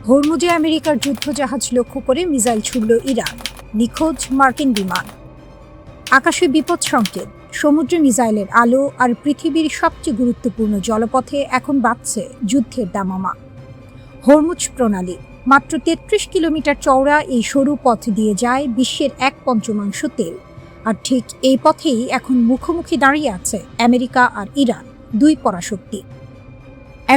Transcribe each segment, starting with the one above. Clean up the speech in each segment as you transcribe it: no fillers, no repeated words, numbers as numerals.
হরমুজে আমেরিকার যুদ্ধজাহাজ লক্ষ্য করে মিসাইল ছুড়ল ইরান, নিখোঁজ মার্কিন বিমান। আকাশে বিপদ সংকেত, সমুদ্রে মিসাইলের আলো, আর পৃথিবীর সবচেয়ে গুরুত্বপূর্ণ জলপথে এখন বাজছে যুদ্ধের দামামা। হরমুজ প্রণালী মাত্র ৩৩ কিলোমিটার চওড়া এই সরু পথ দিয়ে যায় বিশ্বের ১/৫ তেল। আর ঠিক এই পথেই এখন মুখোমুখি দাঁড়িয়ে আছে আমেরিকা আর ইরান, দুই পরাশক্তি।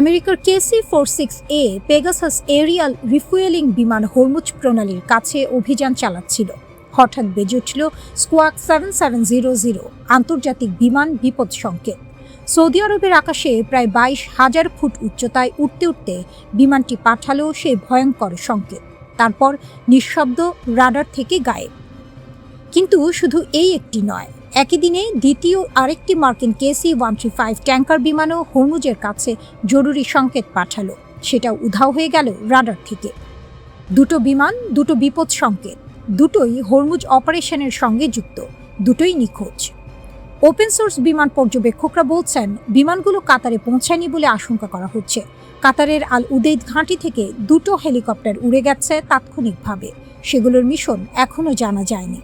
আমেরিকার KC-46A পেগাসাস এরিয়াল রিফুয়েলিং বিমান হরমুজ প্রণালীর কাছে অভিযান চালাচ্ছিল। হঠাৎ বেজে উঠল স্কোয়াক 7700 আন্তর্জাতিক বিমান বিপদ সংকেত। সৌদি আরবের আকাশে প্রায় ২২,০০০ ফুট উচ্চতায় উঠতে উঠতে বিমানটি পাঠালো সেই ভয়ঙ্কর সংকেত। তারপর নিঃশব্দ, রাডার থেকে গায়েব। কিন্তু শুধু এই একটি নয়, একই দিনে দ্বিতীয় আরেকটি মার্কিন KC-135 ট্যাঙ্কার বিমানও হরমুজের কাছে জরুরি সংকেত পাঠালো। সেটাও উধাও হয়ে গেল রাডার থেকে। দুটো বিমান, দুটো বিপদ সংকেত, দুটোই হরমুজ অপারেশনের সঙ্গে যুক্ত, দুটোই নিখোঁজ। ওপেন সোর্স বিমান পর্যবেক্ষকরা বলছেন, বিমানগুলো কাতারে পৌঁছায়নি বলে আশঙ্কা করা হচ্ছে। কাতারের আল উদেইদ ঘাঁটি থেকে দুটো হেলিকপ্টার উড়ে গেছে তাৎক্ষণিকভাবে। সেগুলোর মিশন এখনও জানা যায়নি।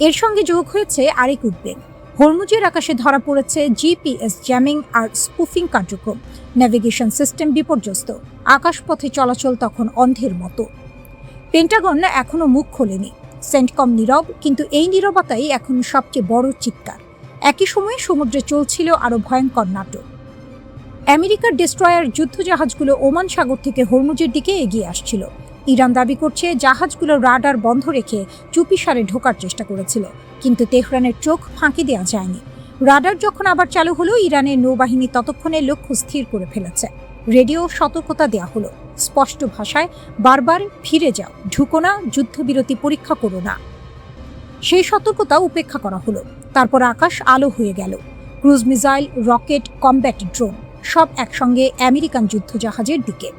এর সঙ্গে যোগ হয়েছে আরেক উদ্বেগ। হরমুজের আকাশে ধরা পড়েছে GPS জ্যামিং আর স্পুফিং কার্যক্রম। নেভিগেশন সিস্টেম বিপর্যস্ত, আকাশপথে চলাচল তখন অন্ধের মতো। পেন্টাগন এখনও মুখ খোলেনি, সেন্টকম নীরব, কিন্তু এই নীরবতাই এখন সবচেয়ে বড় চিৎকার। একই সময়ে সমুদ্রে চলছিল আরও ভয়ঙ্কর নাটক। আমেরিকার ডেস্ট্রয়ার যুদ্ধজাহাজগুলো ওমান সাগর থেকে হরমুজের দিকে এগিয়ে আসছিল। ইরান দাবি করছে জাহাজগুলো রাডার বন্ধ রেখে চুপিসারে ঢোকার চেষ্টা করেছিল, কিন্তু তেহরানের চোখ ফাঁকি দেওয়া যায়নি। রাডার যখন আবার চালু হলো, ইরানের নৌবাহিনী ততক্ষণে লক্ষ্য স্থির করে ফেলেছে। রেডিও সতর্কতা দেওয়া হলো, স্পষ্ট ভাষায় বারবার ফিরে যাও, ঢুকো না, যুদ্ধবিরতি পরীক্ষা করো না। সেই সতর্কতা উপেক্ষা করা হলো। তারপর আকাশ আলো হয়ে গেল। Cruise missile, rocket, combat drone সব একসঙ্গে আমেরিকান যুদ্ধজাহাজের দিকে।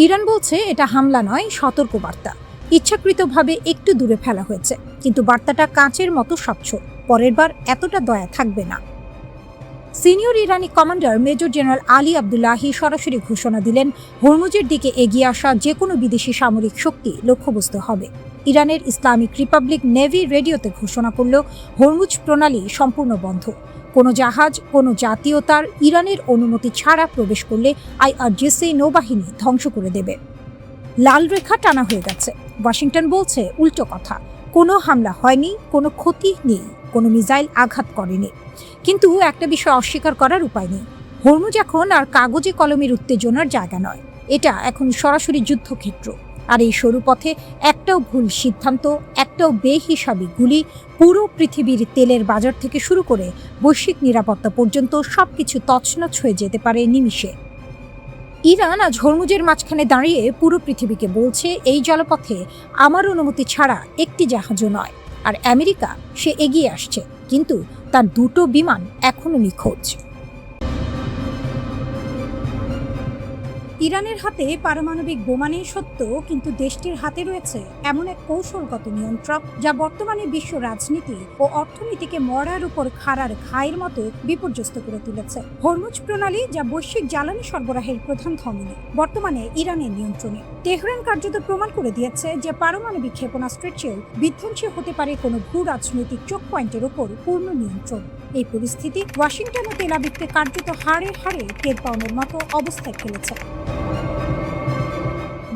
ইরান বলছে এটা হামলা নয়, সতর্কবার্তা। ইচ্ছাকৃতভাবে একটু দূরে ফেলা হয়েছে, কিন্তু বার্তাটা কাঁচের মতো স্বচ্ছ। পরের বার এতটা দয়া থাকবে না। সিনিয়র ইরানি commander major general Ali Abdullahi সরাসরি ঘোষণা দিলেন, হরমুজের দিকে এগিয়ে আসা যে কোনো বিদেশি সামরিক শক্তি লক্ষ্যবস্তু হবে। ইরানের ইসলামিক রিপাবলিক নেভি রেডিওতে ঘোষণা করল, হরমুজ প্রণালী সম্পূর্ণ বন্ধ। কোনো জাহাজ, কোনো জাতীয়তার ইরানের অনুমতি ছাড়া প্রবেশ করলে IRGC নৌবাহিনী ধ্বংস করে দেবে। লাল রেখা টানা হয়ে গেছে। ওয়াশিংটন বলছে উল্টো কথা, কোনো হামলা হয়নি, কোনো ক্ষতি নেই, কোনো মিসাইল আঘাত করেনি। কিন্তু একটা বিষয় অস্বীকার করার উপায় নেই, হরমুজ এখন আর কাগজে কলমের উত্তেজনার জায়গা নয়। এটা এখন সরাসরি যুদ্ধক্ষেত্র। আর এই সরু পথে একটাও ভুল সিদ্ধান্ত, একটাও বেহিসাবি গুলি পুরো পৃথিবীর তেলের বাজার থেকে শুরু করে বৈশ্বিক নিরাপত্তা পর্যন্ত সবকিছু তছনছ হয়ে যেতে পারে নিমিষে। ইরান আজ হরমুজের মাঝখানে দাঁড়িয়ে পুরো পৃথিবীকে বলছে, এই জলপথে আমার অনুমতি ছাড়া একটি জাহাজও নয়। আর আমেরিকা, সে এগিয়ে আসছে, কিন্তু তার দুটো বিমান এখনো নিখোঁজ। ইরানের হাতে পারমাণবিক বোমা নেই সত্য, কিন্তু দেশটির হাতে রয়েছে এমন এক কৌশলগত নিয়ন্ত্রক যা বর্তমানে বিশ্ব রাজনীতি ও অর্থনীতিকে মরার উপর খাড়ার ঘায়ের মতো বিপর্যস্ত করে তুলেছে। হরমুজ প্রণালী, যা বৈশ্বিক জ্বালানি সরবরাহের প্রধান ধমনী, বর্তমানে ইরানের নিয়ন্ত্রণে। তেহরান কার্যত প্রমাণ করে দিয়েছে যে পারমাণবিক ক্ষেপণাস্ত্রের চেয়েও বিধ্বংসী হতে পারে কোনো ভূ রাজনৈতিক চোখ পয়েন্টের ওপর পূর্ণ নিয়ন্ত্রণ। এই পরিস্থিতি ওয়াশিংটন ও তেল আবিবকে কার্যত হাড়ে হাড়ে টের পাওয়ানোর মতো অবস্থায় ফেলেছে।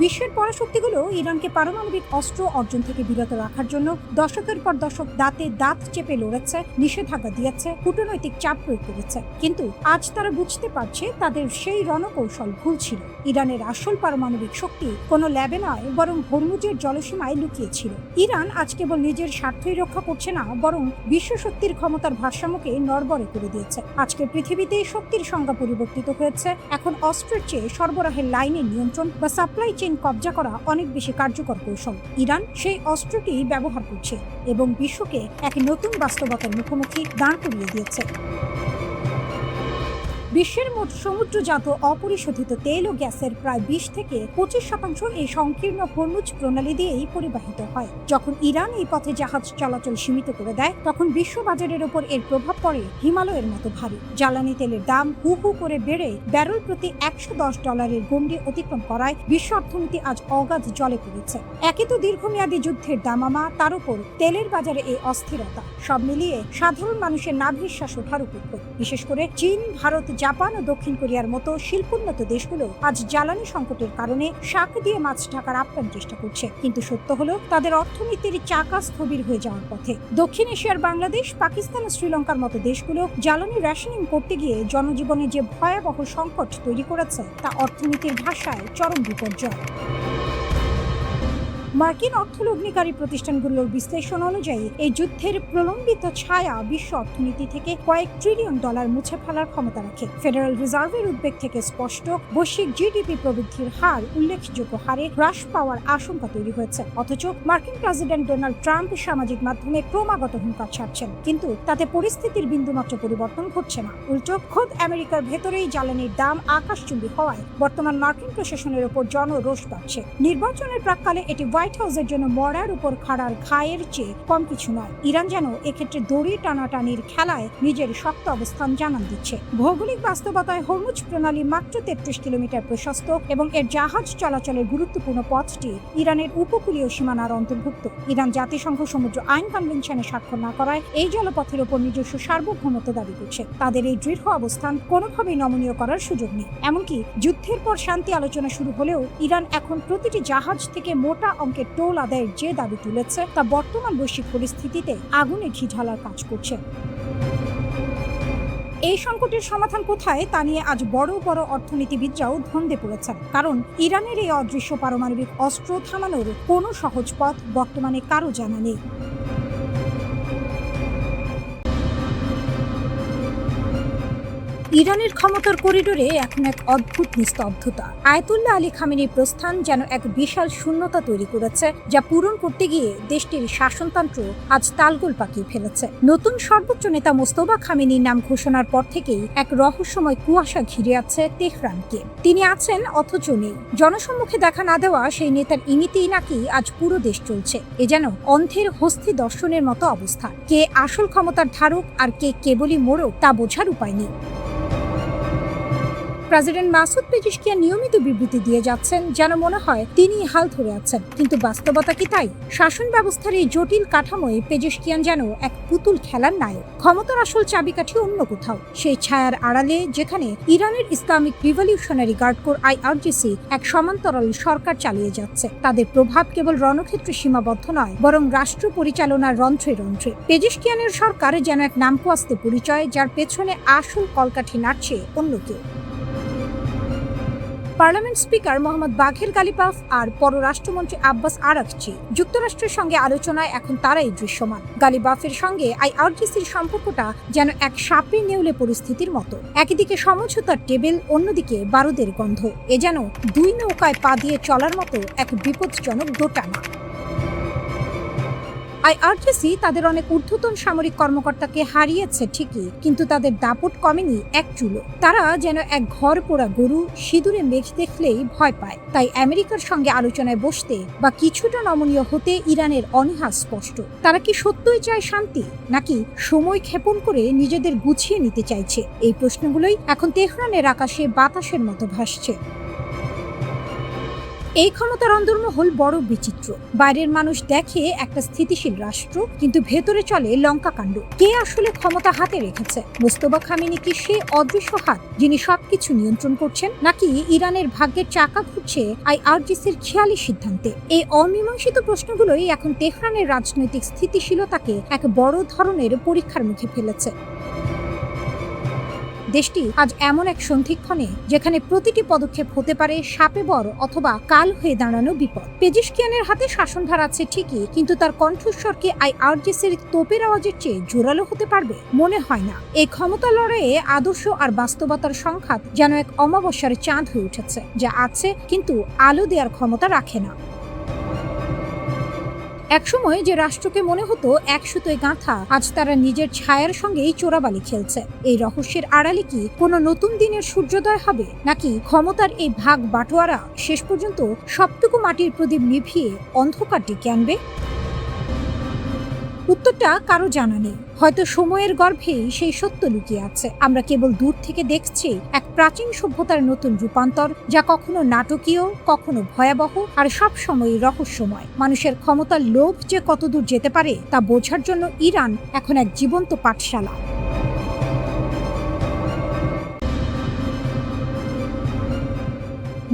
বিশ্বের পরাশক্তিগুলো ইরানকে পারমাণবিক অস্ত্র অর্জন থেকে বিরত রাখার জন্য দশকের পর দশক দাঁতে দাঁত চেপে লড়েছে, নিষেধাজ্ঞা দিয়েছে, কূটনৈতিক চাপ প্রয়োগ করেছে। কিন্তু আজ তারা বুঝতে পারছে তাদের সেই রণকৌশল ভুল ছিল। ইরানের আসল পারমাণবিক শক্তি কোনো ল্যাবে নয়, বরং হরমুজের জলসীমায় লুকিয়েছিল। ইরান আজ কেবল নিজের স্বার্থই রক্ষা করছে না, বরং বিশ্ব শক্তির ক্ষমতার ভারসাম্যকে নড়বড়ে করে দিয়েছে। আজকের পৃথিবীতে শক্তির সংজ্ঞা পরিবর্তিত হয়েছে। এখন অস্ত্রের চেয়ে সরবরাহের লাইনের নিয়ন্ত্রণ বা সাপ্লাই চেইন কবজা করা অনেক বেশি কার্যকর কৌশল। ইরান সেই অস্ত্রটি ব্যবহার করছে এবং বিশ্বকে এক নতুন বাস্তবতার মুখোমুখি দাঁড় করিয়ে দিয়েছে। বিশ্বের মোট সমুদ্রজাত অপরিশোধিত তেল ও গ্যাসের প্রায় 20 থেকে 25% এই সংকীর্ণ হরমুজ প্রণালী দিয়েই পরিবাহিত হয়। যখন ইরান এই পথে জাহাজ চলাচল সীমিত করে দেয়, তখন বিশ্ববাজারের ওপর এর প্রভাব পড়ে হিমালয়ের মতো ভারী। জ্বালানি তেলের দাম হু হু করে বেড়ে ব্যারেল প্রতি $110 গণ্ডি অতিক্রম করায় বিশ্ব অর্থনীতি আজ অগাধ জলে পড়েছে। একে তো দীর্ঘমেয়াদী যুদ্ধের দামামা, তার উপর তেলের বাজারে এই অস্থিরতা, সব মিলিয়ে সাধারণ মানুষের নাভিশ্বাস ওঠার উপক্রম। বিশেষ করে চীন, ভারত, জাপান ও দক্ষিণ কোরিয়ার মতো শিল্পোন্নত দেশগুলো আজ জ্বালানি সংকটের কারণে শাক দিয়ে মাছ ঢাকার আপ্রাণ চেষ্টা করছে, কিন্তু সত্য হলো তাদের অর্থনীতির চাকা স্থবির হয়ে যাওয়ার পথে। দক্ষিণ এশিয়ার বাংলাদেশ, পাকিস্তান ও শ্রীলঙ্কার মতো দেশগুলো জ্বালানি রেশনিং করতে গিয়ে জনজীবনে যে ভয়াবহ সংকট তৈরি করেছে তা অর্থনীতির ভাষায় চরম বিপর্যয়। মার্কিন অর্থলগ্নিকারী প্রতিষ্ঠানগুলোর বিশ্লেষণ অনুযায়ী এই যুদ্ধের প্রলম্বিত ছায়া বিশ্ব অর্থনীতি থেকে কয়েক ট্রিলিয়ন ডলার মুছে ফেলার ক্ষমতা রাখে। ফেডারেল রিজার্ভের উদ্বেগ থেকে স্পষ্ট, বৈশ্বিক জিডিপি প্রবৃদ্ধির হার উল্লেখযোগ্য হারে হ্রাস পাওয়ার আশঙ্কা তৈরি হয়েছে। অথচ মার্কিন প্রেসিডেন্ট ডোনাল্ড ট্রাম্প সামাজিক মাধ্যমে ক্রমাগত হুঙ্কার ছাড়ছেন, কিন্তু তাতে পরিস্থিতির বিন্দুমাত্র পরিবর্তন ঘটছে না। উল্টো খোদ আমেরিকার ভেতরেই জ্বালানির দাম আকাশচুম্বী হওয়ায় বর্তমান মার্কিন প্রশাসনের উপর জনরোষ বাড়ছে। নির্বাচনের প্রাক্কালে এটি হোয়াইট হাউসের জন্য মরার উপর খাড়ার ঘায়ের চেয়ে কম কিছু নয়। ইরান যেন এক্ষেত্রে দড়ি টানাটানির খেলায় নিজের শক্ত অবস্থান জানান দিচ্ছে। ভৌগোলিক বাস্তবতায় হরমুজ প্রণালী মাত্র 33 কিলোমিটার প্রশস্ত এবং এর জাহাজ চলাচলের গুরুত্বপূর্ণ পথটি ইরানের উপকূলীয় সীমানার অন্তর্ভুক্ত। ইরান জাতিসংঘ সমুদ্র আইন কনভেনশনে স্বাক্ষর না করায় এই জলপথের উপর নিজস্ব সার্বভৌমত্ব দাবি করছে। তাদের এই দৃঢ় অবস্থান কোনোভাবেই নমনীয় করার সুযোগ নেই। এমনকি যুদ্ধের পর শান্তি আলোচনা শুরু হলেও ইরান এখন প্রতিটি জাহাজ থেকে মোটা অঙ্কের টোল আদায়ের যে দাবি তুলেছে তা বর্তমান বৈশ্বিক পরিস্থিতিতে আগুনে ঘি ঢালার কাজ করছে। এই সংকটের সমাধান কোথায় তা নিয়ে আজ বড় বড় অর্থনীতিবিদরাও ধন্দে পড়েছেন, কারণ ইরানের এই অদৃশ্য পারমাণবিক অস্ত্র থামানোর কোনো সহজ পথ বর্তমানে কারো জানা নেই। ইরানের ক্ষমতার করিডোরে এখন এক অদ্ভুত নিস্তব্ধতা। আয়াতুল্লাহ আলী খামেনির প্রস্থান যেন এক বিশাল শূন্যতা তৈরি করেছে, যা পূরণ করতে গিয়ে দেশটির শাসনতন্ত্র আজ তালগোল পাকিয়ে ফেলেছে। নতুন সর্বোচ্চ নেতা মোস্তফা খামেনির নাম ঘোষণার পর থেকেই এক রহস্যময় কুয়াশা ঘিরে আছে তেহরানকে। তিনি আছেন অথচ নেই। জনসম্মুখে দেখা না দেওয়া সেই নেতার ইঙ্গিতেই নাকি আজ পুরো দেশ চলছে। এ যেন অন্ধের হস্তি দর্শনের মতো অবস্থা। কে আসল ক্ষমতার ধারক আর কে কেবলই মোড়ক তা বোঝার উপায় নেই। প্রেসিডেন্ট মাসুদ পেজিশকিয়ান নিয়মিত বিবৃতি দিয়ে যাচ্ছেন, যেন মনে হয় তিনি হাল ধরে আছেন, কিন্তু বাস্তবতা কি তাই? শাসন ব্যবস্থার এই জটিল কাঠামোয় পেজিশকিয়ান যেন এক পুতুল খেলার নায়ক। ক্ষমতার আসল চাবিকাঠি অন্য কোথাও, সেই ছায়ার আড়ালে, যেখানে ইরানের Islamic revolutionary guard corps IRGC এক সমান্তরাল সরকার চালিয়ে যাচ্ছে। তাদের প্রভাব কেবল রণক্ষেত্রে সীমাবদ্ধ নয়, বরং রাষ্ট্র পরিচালনার রন্ধ্রে রন্ধ্রে। পেজিশকিয়ানের সরকার যেন এক নামকুয়াস্তে পরিচয়, যার পেছনে আসল কলকাঠি নাড়ছে অন্য কেউ। পার্লামেন্ট স্পিকার মোহাম্মদ বাঘের গালিবাফ আর পররাষ্ট্রমন্ত্রী আব্বাস আরাকচি যুক্তরাষ্ট্রের সঙ্গে আলোচনায় এখন তারাই দৃশ্যমান। গালিবাফের সঙ্গে IRGCর সম্পর্কটা যেন এক সাপে নেউলে পরিস্থিতির মতো। একদিকে সমঝোতার টেবিল, অন্যদিকে বারুদের গন্ধ। এ যেন দুই নৌকায় পা দিয়ে চলার মতো এক বিপজ্জনক দোটানা। IRGC তাদের অনেক ঊর্ধ্বতন সামরিক কর্মকর্তাকে হারিয়েছে ঠিকই, কিন্তু তাদের দাপট কমেনি এক চুলো। তারা যেন এক ঘর পোড়া গরু, সিঁদুরে মেঘ দেখলেই ভয় পায়। তাই আমেরিকার সঙ্গে আলোচনায় বসতে বা কিছুটা নমনীয় হতে ইরানের অনীহা স্পষ্ট। তারা কি সত্যই চায় শান্তি, নাকি সময় ক্ষেপণ করে নিজেদের গুছিয়ে নিতে চাইছে? এই প্রশ্নগুলোই এখন তেহরানের আকাশে বাতাসের মতো ভাসছে। এই ক্ষমতার অন্দরমহল বড় বিচিত্র। বাইরের মানুষ দেখে একটা স্থিতিশীল রাষ্ট্র, কিন্তু ভেতরে চলে লঙ্কাকাণ্ড। কে আসলে ক্ষমতা হাতে রেখেছে? মোস্তফা খামেনি কি সেই অদৃশ্য হাত যিনি সবকিছু নিয়ন্ত্রণ করছেন, নাকি ইরানের ভাগ্যের চাকা ঘুরছে IRGCর খেয়ালি সিদ্ধান্তে? এই অমীমাংসিত প্রশ্নগুলোই এখন তেহরানের রাজনৈতিক স্থিতিশীলতাকে এক বড় ধরনের পরীক্ষার মুখে ফেলেছে। দেশটি আজ এমন এক সন্ধিক্ষণে, যেখানে প্রতিটি পদক্ষেপ হতে পারে সাপে বর অথবা কাল হয়ে দাঁড়ানো বিপদ। পেজিশকিয়ানের হাতে শাসনভার আছে ঠিকই, কিন্তু তার কণ্ঠস্বর কি IRGCর তোপের আওয়াজের চেয়ে জোরালো হতে পারবে? মনে হয় না। এই ক্ষমতা লড়াইয়ে আদর্শ আর বাস্তবতার সংঘাত যেন এক অমাবস্যার চাঁদ হয়ে উঠেছে, যা আছে কিন্তু আলো দেওয়ার ক্ষমতা রাখে না। একসময় যে রাষ্ট্রকে মনে হতো এক সুতোয় গাঁথা, আজ তারা নিজের ছায়ার সঙ্গেই চোরাবালি খেলছে। এই রহস্যের আড়ালে কি কোনো নতুন দিনের সূর্যোদয় হবে, নাকি ক্ষমতার এই ভাগ বাটোয়ারা শেষ পর্যন্ত সবটুকু মাটির প্রদীপ নিভিয়ে অন্ধকার ডেকে আনবে? উত্তরটা কারো জানা নেই। হয়তো সময়ের গর্ভেই সেই সত্য লুকিয়ে আছে। আমরা কেবল দূর থেকে দেখছি এক প্রাচীন সভ্যতার নতুন রূপান্তর, যা কখনো নাটকীয়, কখনো ভয়াবহ, আর সব সময়ই রহস্যময়। মানুষের ক্ষমতার লোভ যে কতদূর যেতে পারে তা বোঝার জন্য ইরান এখন এক জীবন্ত পাঠশালা।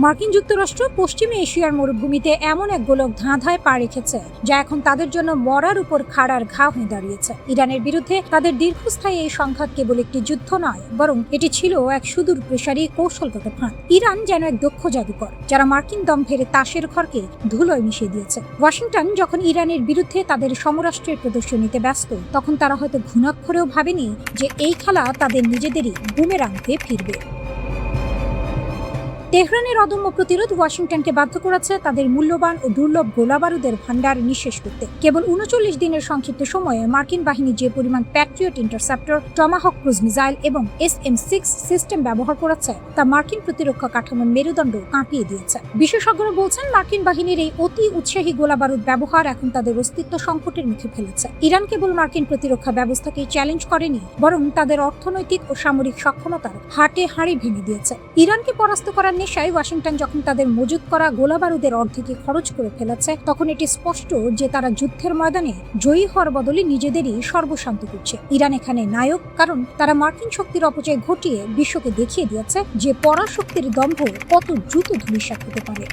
মার্কিন যুক্তরাষ্ট্র পশ্চিমে এশিয়ার মরুভূমিতে এমন এক গোলক ধাঁধায় পা রেখেছে, যা এখন তাদের জন্য মরার উপর খাড়ার ঘা হয়ে দাঁড়িয়েছে। ইরানের বিরুদ্ধে তাদের দীর্ঘস্থায়ী এই সংঘাত কেবল একটি যুদ্ধ নয়, বরং এটি ছিল এক সুদূর প্রসারী কৌশলগত ফাঁদ। ইরান যেন এক দক্ষ জাদুকর, যারা মার্কিন দম ফেরে তাসের ঘরকে ধুলোয় মিশিয়ে দিয়েছে। ওয়াশিংটন যখন ইরানের বিরুদ্ধে তাদের সমরাষ্ট্রের প্রদর্শনীতে ব্যস্ত, তখন তারা হয়তো ঘুণাক্ষরেও ভাবেনি যে এই খেলা তাদের নিজেদেরই বুমেরাং হয়ে ফিরবে। তেহরানের অদম্য প্রতিরোধ ওয়াশিংটনকে বাধ্য করেছে তাদের মূল্যবান ও দুর্লভ গোলাবারুদের ভান্ডার নিঃশেষ করতে। কেবল ৩৯ দিনের সংক্ষিপ্ত সময়ে মার্কিন বাহিনী যে পরিমাণ patriot interceptor, Tomahawk cruise missile এবং SM-6 সিস্টেম ব্যবহার করেছে, তা মার্কিন প্রতিরক্ষা কাঠামোর মেরুদণ্ড কাঁপিয়ে দিয়েছে। বিশেষজ্ঞরা বলছেন, মার্কিন বাহিনীর এই অতি উৎসাহী গোলাবারুদ ব্যবহার এখন তাদের অস্তিত্ব সংকটের মুখে ফেলেছে। ইরান কেবল মার্কিন প্রতিরক্ষা ব্যবস্থাকে চ্যালেঞ্জ করেনি, বরং তাদের অর্থনৈতিক ও সামরিক সক্ষমতার হাটে হাঁড়ি ভেঙে দিয়েছে। ইরানকে পরাস্ত করার নেশায় ওয়াশিংটন যখন তাদের মজুত করা গোলাবারুদের অর্ধেকে খরচ করে ফেলেছে, তখন এটি স্পষ্ট যে তারা যুদ্ধের ময়দানে জয়ী হওয়ার বদলে নিজেদেরই সর্বশান্ত করছে। ইরান এখানে নায়ক, কারণ তারা মার্কিন শক্তির অপচয় ঘটিয়ে বিশ্বকে দেখিয়ে দিয়েছে যে পরাশক্তির দম্ভ কত দ্রুত ধূলিসাৎ হতে পারে।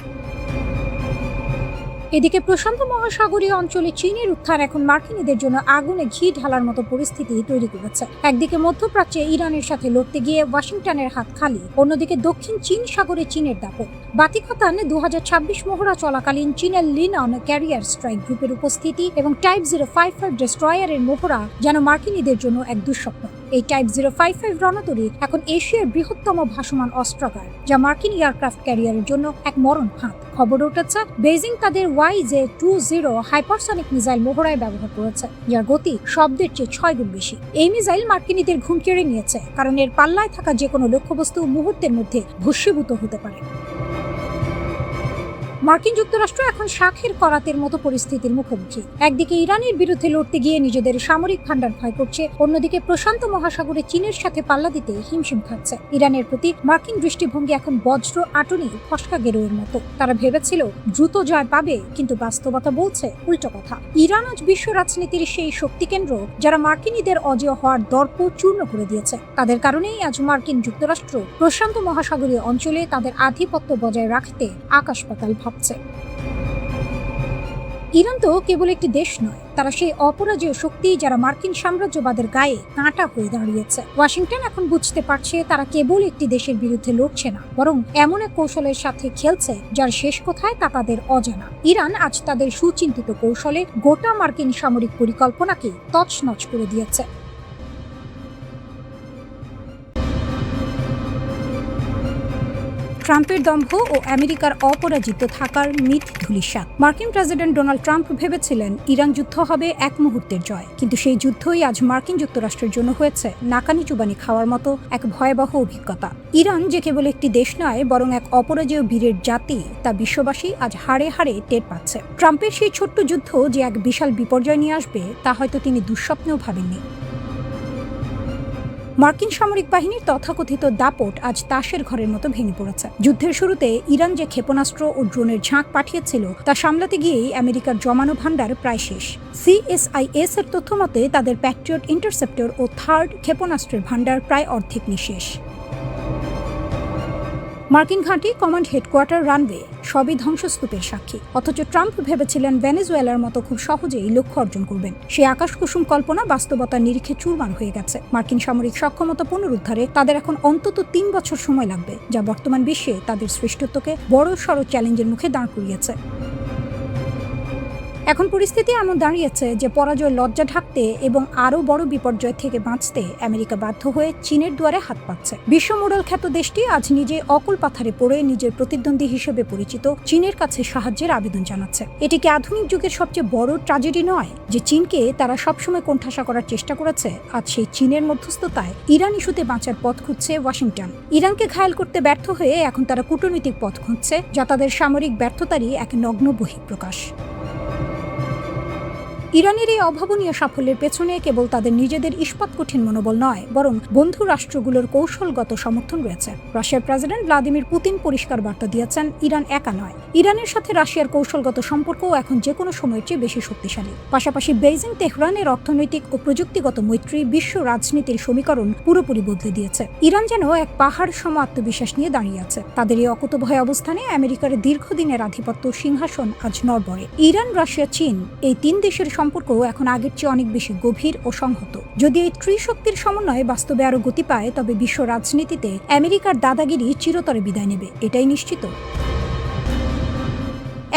এদিকে প্রশান্ত মহাসাগরীয় অঞ্চলে চীনের উত্থান এখন মার্কিনীদের জন্য আগুনে ঘি ঢালার মতো পরিস্থিতি তৈরি করেছে। একদিকে মধ্যপ্রাচ্যে ইরানের সাথে লড়তে গিয়ে ওয়াশিংটনের হাত খালি, অন্যদিকে দক্ষিণ চীন সাগরে চীনের দাপট। বাতিকতান 2026 মহড়া চলাকালীন চীনের লিনন ক্যারিয়ার স্ট্রাইক গ্রুপের উপস্থিতি এবং টাইপ 055 ডেস্ট্রয়ারের মহড়া যেন মার্কিনীদের জন্য এক দুঃস্বপ্ন। এই টাইপ 055 রণতরী এখন এশিয়ার বৃহত্তম ভাসমান অস্ত্রাগার, যা মার্কিন এয়ারক্রাফট ক্যারিয়ারের জন্য এক মরণ ফাঁদ। খবর উঠেছে, বেজিং তাদের YJ-20 হাইপারসনিক মিসাইল মহড়ায় ব্যবহার করেছে, যার গতি শব্দের চেয়ে 6 গুণ বেশি। এই মিসাইল মার্কিনীদের ঘুম কেড়ে নিয়েছে, কারণ এর পাল্লায় থাকা যে কোনো লক্ষ্যবস্তু মুহূর্তের মধ্যে ভস্মীভূত হতে পারে। মার্কিন যুক্তরাষ্ট্র এখন শাখের করাতের মতো পরিস্থিতির মুখোমুখি। একদিকে ইরানের বিরুদ্ধে লড়তে গিয়ে নিজেদের সামরিক ভান্ডার ক্ষয় করছে, অন্যদিকে প্রশান্ত মহাসাগরে চীনের সাথে পাল্লা দিতে হিমশিম খাচ্ছে। ইরানের প্রতি মার্কিন দৃষ্টিভঙ্গি এখন বজ্র আটনি ফসকা গেরোয়ের মতো। তারা ভেবেছিল দ্রুত জয় পাবে, কিন্তু বাস্তবতা বলছে উল্টো কথা। ইরান আজ বিশ্ব রাজনীতির সেই শক্তি কেন্দ্র, যারা মার্কিনীদের অজেয় হওয়ার দর্প চূর্ণ করে দিয়েছে। তাদের কারণেই আজ মার্কিন যুক্তরাষ্ট্র প্রশান্ত মহাসাগরীয় অঞ্চলে তাদের আধিপত্য বজায় রাখতে আকাশ পাতাল ভাবছে। ইরান তো কেবল একটি দেশ নয়, তারা সেই অপরাজেয় শক্তি যারা মার্কিন সাম্রাজ্যবাদের গায়ে কাঁটা হয়ে দাঁড়িয়েছে। ওয়াশিংটন এখন বুঝতে পারছে তারা কেবল একটি দেশের বিরুদ্ধে লড়ছে না, বরং এমন এক কৌশলের সাথে খেলছে যার শেষ কোথায় তা তাদের অজানা। ইরান আজ তাদের সুচিন্তিত কৌশলে গোটা মার্কিন সামরিক পরিকল্পনাকে তছনছ করে দিয়েছে। ট্রাম্পের দম্ভ ও আমেরিকার অপরাজিত থাকার মিথ ধূলিসাৎ। মার্কিন প্রেসিডেন্ট ডোনাল্ড ট্রাম্প ভেবেছিলেন ইরান যুদ্ধ হবে এক মুহূর্তের জয়, কিন্তু সেই যুদ্ধই আজ মার্কিন যুক্তরাষ্ট্রের জন্য হয়েছে নাকানি চুবানি খাওয়ার মতো এক ভয়াবহ অভিজ্ঞতা। ইরান যে কেবল একটি দেশ নয়, বরং এক অপরাজেয় বীরের জাতি, তা বিশ্ববাসী আজ হাড়ে হাড়ে টের পাচ্ছে। ট্রাম্পের সেই ছোট্ট যুদ্ধ যে এক বিশাল বিপর্যয় নিয়ে আসবে, তা হয়তো তিনি দুঃস্বপ্নেও ভাবেননি। মার্কিন সামরিক বাহিনীর তথাকথিত দাপট আজ তাসের ঘরের মতো ভেঙে পড়েছে। যুদ্ধের শুরুতে ইরান যে ক্ষেপণাস্ত্র ও ড্রোনের ঝাঁক পাঠিয়েছিল, তা সামলাতে গিয়েই আমেরিকার জমানো ভান্ডার প্রায় শেষ। CSIS এর তথ্য মতে তাদের প্যাট্রিয়ট ইন্টারসেপ্টর ও থার্ড ক্ষেপণাস্ত্রের ভান্ডার প্রায় অর্ধেক নিঃশেষ। মার্কিন ঘাঁটি, কমান্ড হেডকোয়ার্টার, রানওয়ে সবই ধ্বংসস্তূপের সাক্ষী। অথচ ট্রাম্প ভেবেছিলেন ভেনেজুয়েলার মতো খুব সহজেই লক্ষ্য অর্জন করবেন। সেই আকাশকুসুম কল্পনা বাস্তবতার নিরিখে চুরমার হয়ে গেছে। মার্কিন সামরিক সক্ষমতা পুনরুদ্ধারে তাদের এখন অন্তত 3 বছর সময় লাগবে, যা বর্তমান বিশ্বে তাদের শ্রেষ্ঠত্বকে বড়সড় চ্যালেঞ্জের মুখে দাঁড় করিয়েছে। এখন পরিস্থিতি এমন দাঁড়িয়েছে যে পরাজয় লজ্জা ঢাকতে এবং আরও বড় বিপর্যয় থেকে বাঁচতে আমেরিকা বাধ্য হয়ে চীনের দুয়ারে হাত পাচ্ছে। বিশ্ব মোড়ল খ্যাত দেশটি আজ নিজে অকুল পাথারে পড়ে নিজের প্রতিদ্বন্দ্বী হিসেবে পরিচিত চীনের কাছে সাহায্যের আবেদন জানাচ্ছে। এটি কি আধুনিক যুগের সবচেয়ে বড় ট্র্যাজেডি নয় যে চীনকে তারা সবসময় কোণঠাসা করার চেষ্টা করেছে, আজ সেই চীনের মধ্যস্থতায় ইরান ইস্যুতে বাঁচার পথ খুঁজছে ওয়াশিংটন। ইরানকে ঘায়েল করতে ব্যর্থ হয়ে এখন তারা কূটনৈতিক পথ খুঁজছে, যা তাদের সামরিক ব্যর্থতারই এক নগ্ন বহিঃপ্রকাশ। ইরানের এই অভাবনীয় সাফল্যের পেছনে কেবল তাদের নিজেদের ইস্পাত কঠিন মনোবল নয়, বরং বন্ধু রাষ্ট্রগুলোর কৌশলগত সমর্থন রয়েছে। রাশিয়ার প্রেসিডেন্ট ভ্লাদিমির পুতিন পরিষ্কার বার্তা দিয়েছেন, ইরান একা নয়। ইরানের সাথে রাশিয়ার কৌশলগত সম্পর্কও এখন যে কোনো সময়ের চেয়ে বেশি শক্তিশালী। পাশাপাশি বেইজিং তেহরানের অর্থনৈতিক ও প্রযুক্তিগত মৈত্রী বিশ্ব রাজনীতির সমীকরণ পুরোপুরি বদলে দিয়েছে। ইরান যেন এক পাহাড় সম আত্মবিশ্বাস নিয়ে দাঁড়িয়ে আছে। তাদের এই অকুতোভয় অবস্থানে আমেরিকার দীর্ঘদিনের আধিপত্য সিংহাসন আজ নড়বড়ে। ইরান, রাশিয়া, চীন এই তিন দেশের সম্পর্ক এখন আগের চেয়ে অনেক বেশি গভীর ও সংহত। যদি এই ত্রিশক্তির সমন্বয়ে বাস্তবে আরো গতি পায়, তবে বিশ্ব রাজনীতিতে আমেরিকার দাদাগিরি চিরতরে বিদায় নেবে, এটাই নিশ্চিত।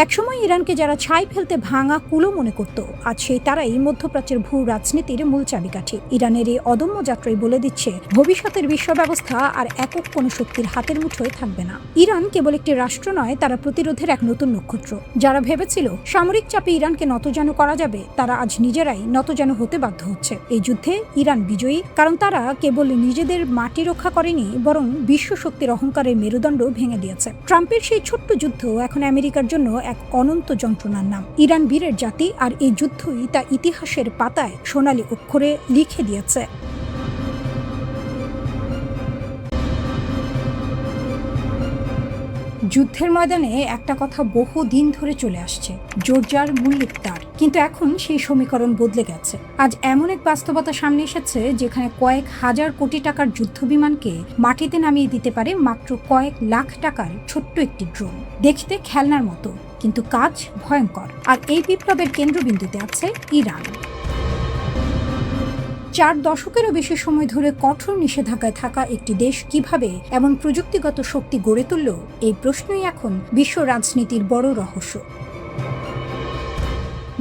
একসময় ইরানকে যারা ছাই ফেলতে ভাঙা কুলো মনে করত, আজ সেই তারাই মধ্যপ্রাচ্যের ভূ রাজনীতির মূল চাবিকাঠি। ইরানের এই অদম্য যাত্রাই বলে দিচ্ছে, ভবিষ্যতের বিশ্ব ব্যবস্থা আর একক কোনো শক্তির হাতের মুঠোয় থাকবে না। ইরান কেবল একটি রাষ্ট্র নয়, তারা প্রতিরোধের এক নতুন নক্ষত্র। যারা ভেবেছিল সামরিক চাপে ইরানকে নতজানু করা যাবে, তারা আজ নিজেরাই নতজানু হতে বাধ্য হচ্ছে। এই যুদ্ধে ইরান বিজয়ী, কারণ তারা কেবল নিজেদের মাটি রক্ষা করেনি, বরং বিশ্ব শক্তির অহংকারের মেরুদণ্ড ভেঙে দিয়েছে। ট্রাম্পের সেই ছোট্ট যুদ্ধ এখন আমেরিকার জন্য এক অনন্ত যন্ত্রণার নাম। ইরান বীরের জাতি, আর এই যুদ্ধই তা ইতিহাসের পাতায় সোনালী অক্ষরে লিখে দিয়েছে। যুদ্ধের ময়দানে একটা কথা বহু দিন ধরে চলে আসছে, জোরজার মূল্যের তার। কিন্তু এখন সেই সমীকরণ বদলে গেছে। আজ এমন এক বাস্তবতা সামনে এসেছে যেখানে কয়েক হাজার কোটি টাকার যুদ্ধ বিমানকে মাটিতে নামিয়ে দিতে পারে মাত্র কয়েক লাখ টাকার ছোট্ট একটি ড্রোন। দেখতে খেলনার মতো, কিন্তু কাজ ভয়ঙ্কর। আর এই বিপ্লবের কেন্দ্রবিন্দুতে আছে ইরান। 4 দশকেরও বেশি সময় ধরে কঠোর নিষেধাজ্ঞায় থাকা একটি দেশ কিভাবে এমন প্রযুক্তিগত শক্তি গড়ে তুলল, এই প্রশ্নই এখন বিশ্ব রাজনীতির বড় রহস্য।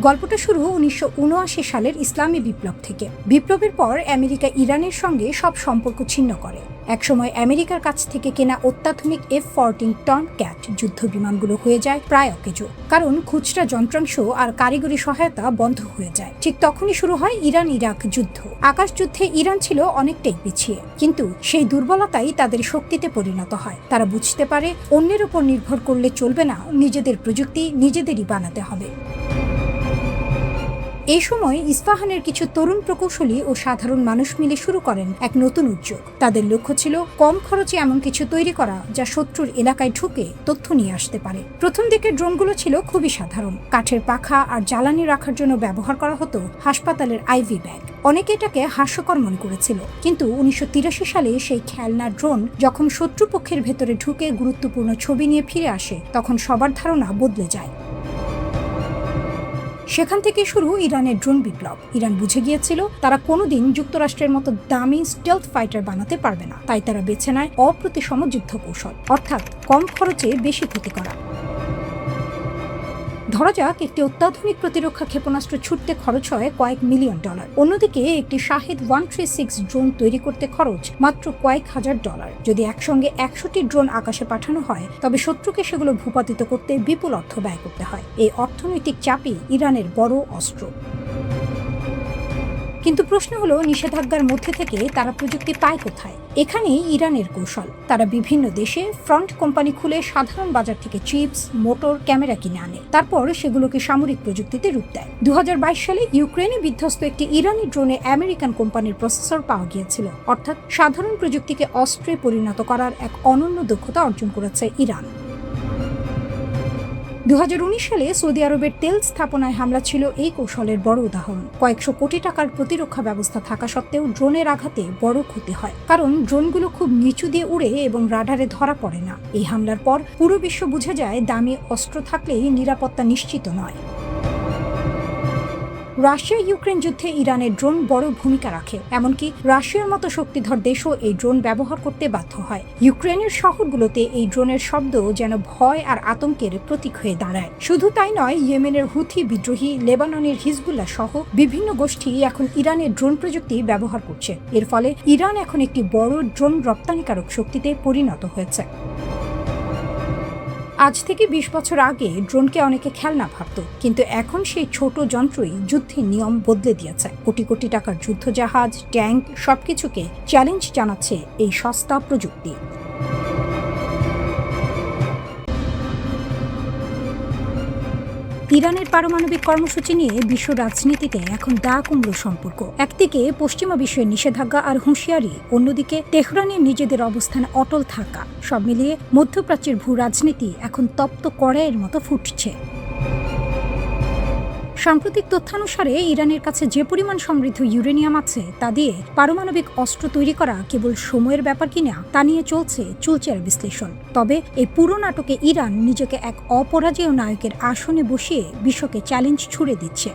গল্পটা শুরু 1979 সালের ইসলামী বিপ্লব থেকে। বিপ্লবের পর আমেরিকা ইরানের সঙ্গে সব সম্পর্ক ছিন্ন করে। একসময় আমেরিকার কাছ থেকে কেনা অত্যাধুনিক F-14 টমক্যাট যুদ্ধ বিমানগুলো হয়ে যায় প্রায় অকেজো, কারণ খুচরা যন্ত্রাংশ আর কারিগরি সহায়তা বন্ধ হয়ে যায়। ঠিক তখনই শুরু হয় ইরান ইরাক যুদ্ধ। আকাশ যুদ্ধে ইরান ছিল অনেকটাই পিছিয়ে, কিন্তু সেই দুর্বলতাই তাদের শক্তিতে পরিণত হয়। তারা বুঝতে পারে অন্যের উপর নির্ভর করলে চলবে না, নিজেদের প্রযুক্তি নিজেদেরই বানাতে হবে। এই সময় ইস্পাহানের কিছু তরুণ প্রকৌশলী ও সাধারণ মানুষ মিলে শুরু করেন এক নতুন উদ্যোগ। তাদের লক্ষ্য ছিল কম খরচে এমন কিছু তৈরি করা যা শত্রুর এলাকায় ঢুকে তথ্য নিয়ে আসতে পারে। প্রথম দিকের ড্রোনগুলো ছিল খুবই সাধারণ। কাঠের পাখা আর জ্বালানি রাখার জন্য ব্যবহার করা হতো হাসপাতালের আইভি ব্যাগ। অনেকে এটাকে হাস্যকর মনে করেছিল, কিন্তু 1983 সালে সেই খেলনা ড্রোন যখন শত্রুপক্ষের ভেতরে ঢুকে গুরুত্বপূর্ণ ছবি নিয়ে ফিরে আসে, তখন সবার ধারণা বদলে যায়। সেখান থেকে শুরু ইরানের ড্রোন বিপ্লব। ইরান বুঝে গিয়েছিল তারা কোনোদিন যুক্তরাষ্ট্রের মতো দামি স্টেলথ ফাইটার বানাতে পারবে না, তাই তারা বেছে নেয় অপ্রতিসম যুদ্ধ কৌশল, অর্থাৎ কম খরচে বেশি ক্ষতি করা। ধরা যাক একটি অত্যাধুনিক প্রতিরক্ষা ক্ষেপণাস্ত্র ছুটতে খরচ হয় কয়েক মিলিয়ন ডলার। অন্যদিকে একটি শাহেদ 136 ড্রোন তৈরি করতে খরচ মাত্র কয়েক হাজার ডলার। যদি একসঙ্গে 100টি ড্রোন আকাশে পাঠানো হয়, তবে শত্রুকে সেগুলো ভূপাতিত করতে বিপুল অর্থ ব্যয় করতে হয়। এই অর্থনৈতিক চাপই ইরানের বড় অস্ত্র। কিন্তু প্রশ্ন হলো, নিষেধাজ্ঞার মধ্যে থেকে তারা প্রযুক্তি পায় কোথায়? এখানেই ইরানের কৌশল। তারা বিভিন্ন দেশে ফ্রন্ট কোম্পানি খুলে সাধারণ বাজার থেকে চিপস, মোটর, ক্যামেরা কিনে আনে। তারপর সেগুলোকে সামরিক প্রযুক্তিতে রূপ দেয়। 2022 সালে ইউক্রেনে বিধ্বস্ত একটি ইরানি ড্রোনে আমেরিকান কোম্পানির প্রসেসর পাওয়া গিয়েছিল। অর্থাৎ সাধারণ প্রযুক্তিকে অস্ত্রে পরিণত করার এক অনন্য দক্ষতা অর্জন করেছে ইরান। 2019 সালে সৌদি আরবের তেল স্থাপনায় হামলা ছিল এই কৌশলের বড় উদাহরণ। কয়েকশো কোটি টাকার প্রতিরক্ষা ব্যবস্থা থাকা সত্ত্বেও ড্রোনের আঘাতে বড় ক্ষতি হয়, কারণ ড্রোনগুলো খুব নিচু দিয়ে উড়ে এবং রাডারে ধরা পড়ে না। এই হামলার পর পুরো বিশ্ব বুঝে যায় দামি অস্ত্র থাকলেই নিরাপত্তা নিশ্চিত নয়। রাশিয়া ইউক্রেন যুদ্ধে ইরানের ড্রোন বড় ভূমিকা রাখে, এমনকি রাশিয়ার মতো শক্তিধর দেশও এই ড্রোন ব্যবহার করতে বাধ্য হয়। ইউক্রেনের শহরগুলোতে এই ড্রোনের শব্দ যেন ভয় আর আতঙ্কের প্রতীক হয়ে দাঁড়ায়। শুধু তাই নয়, ইয়েমেনের হুথি বিদ্রোহী, লেবাননের হিজবুল্লাহ সহ বিভিন্ন গোষ্ঠী এখন ইরানের ড্রোন প্রযুক্তি ব্যবহার করছে। এর ফলে ইরান এখন একটি বড় ড্রোন রপ্তানিকারক শক্তিতে পরিণত হয়েছে। আজ থেকে ২০ বছর আগে ড্রোনকে অনেকে খেলনা ভাবত, কিন্তু এখন সেই ছোট যন্ত্রই যুদ্ধের নিয়ম বদলে দিয়েছে। কোটি কোটি টাকার যুদ্ধজাহাজ, ট্যাঙ্ক সবকিছুকে চ্যালেঞ্জ জানাচ্ছে এই সস্তা প্রযুক্তি। ইরানের পারমাণবিক কর্মসূচি নিয়ে বিশ্ব রাজনীতিতে এখন দা কুমড়ো সম্পর্ক। একদিকে পশ্চিমা বিশ্বের নিষেধাজ্ঞা আর হুঁশিয়ারি, অন্যদিকে তেহরানের নিজেদের অবস্থানে অটল থাকা। সব মিলিয়ে মধ্যপ্রাচ্যের ভূ রাজনীতি এখন তপ্ত কড়াইয়ের মতো ফুটছে। সাম্প্রতিক তথ্যানুসারে ইরানের কাছে যে পরিমাণ সমৃদ্ধ ইউরেনিয়াম আছে তা দিয়ে পারমাণবিক অস্ত্র তৈরি করা কেবল সময়ের ব্যাপার কিনা তা নিয়ে চলছে চুলচেরা বিশ্লেষণ। তবে এই পুরো নাটকে ইরান নিজেকে এক অপরাজেয় নায়কের আসনে বসিয়ে বিশ্বকে চ্যালেঞ্জ ছুড়ে দিচ্ছে।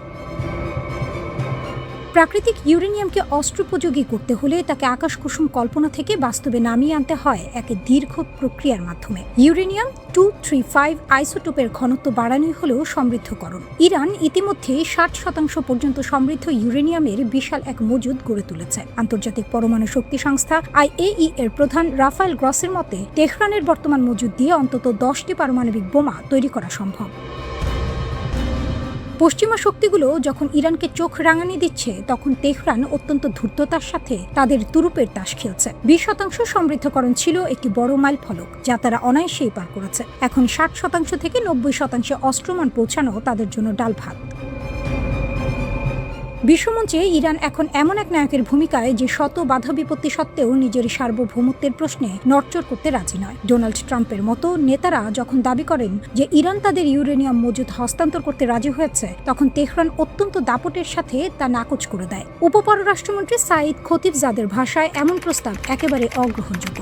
প্রাকৃতিক ইউরেনিয়ামকে অস্ত্রোপযোগী করতে হলে তাকে আকাশকুসুম কল্পনা থেকে বাস্তবে নামিয়ে আনতে হয় এক দীর্ঘ প্রক্রিয়ার মাধ্যমে। ইউরেনিয়াম 235 আইসোটোপের ঘনত্ব বাড়ানোই হলেও সমৃদ্ধকরণ। ইরান ইতিমধ্যে 60% পর্যন্ত সমৃদ্ধ ইউরেনিয়ামের বিশাল এক মজুদ গড়ে তুলেছে। আন্তর্জাতিক পরমাণু শক্তি সংস্থা IAEA এর প্রধান রাফায়েল গ্রসের মতে, তেহরানের বর্তমান মজুদ দিয়ে অন্তত 10টি পারমাণবিক বোমা তৈরি করা সম্ভব। পশ্চিমা শক্তিগুলো যখন ইরানকে চোখ রাঙানি দিচ্ছে, তখন তেহরান অত্যন্ত ধূর্ততার সাথে তাদের তুরুপের তাস খেলছে। 20% সমৃদ্ধকরণ ছিল একটি বড় মাইল ফলক, যা তারা অনায়াসেই পার করেছে। এখন 60% থেকে 90% অস্ত্রমান পৌঁছানো তাদের জন্য ডাল ভাত। বিশ্বমঞ্চে ইরান এখন এমন এক নায়কের ভূমিকায় যে শত বাধা বিপত্তি সত্ত্বেও নিজের সার্বভৌমত্বের প্রশ্নে নড়চড় করতে রাজি নয়। ডোনাল্ড ট্রাম্পের মতো নেতারা যখন দাবি করেন যে ইরান তাদের ইউরেনিয়াম মজুদ হস্তান্তর করতে রাজি হয়েছে, তখন তেহরান অত্যন্ত দাপটের সাথে তা নাকচ করে দেয়। উপপররাষ্ট্রমন্ত্রী সাঈদ খতিবজাদের ভাষায় এমন প্রস্তাব একেবারে অগ্রহণযোগ্য।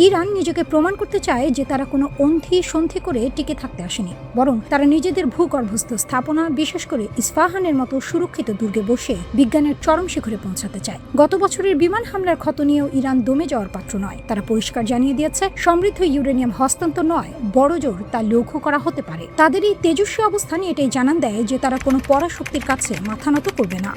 ইরান নিজেকে প্রমাণ করতে চায় যে তারা কোনো অন্ধি সন্ধি করে টিকে থাকতে আসেনি, বরং তারা নিজেদের ভূগর্ভস্থ স্থাপনা, বিশেষ করে ইস্পাহানের মতো সুরক্ষিত দুর্গে বসে বিজ্ঞানের চরম শিখরে পৌঁছাতে চায়। গত বছরের বিমান হামলার ক্ষত নিয়েও ইরান দমে যাওয়ার পাত্র নয়। তারা পরিষ্কার জানিয়ে দিয়েছে, সমৃদ্ধ ইউরেনিয়াম হস্তান্তর নয়, বড় জোর তা লক্ষ্য করা হতে পারে। তাদের এই তেজস্বী অবস্থান এটাই জানান দেয় যে তারা কোনো পরাশক্তির কাছে মাথা নত করবে না।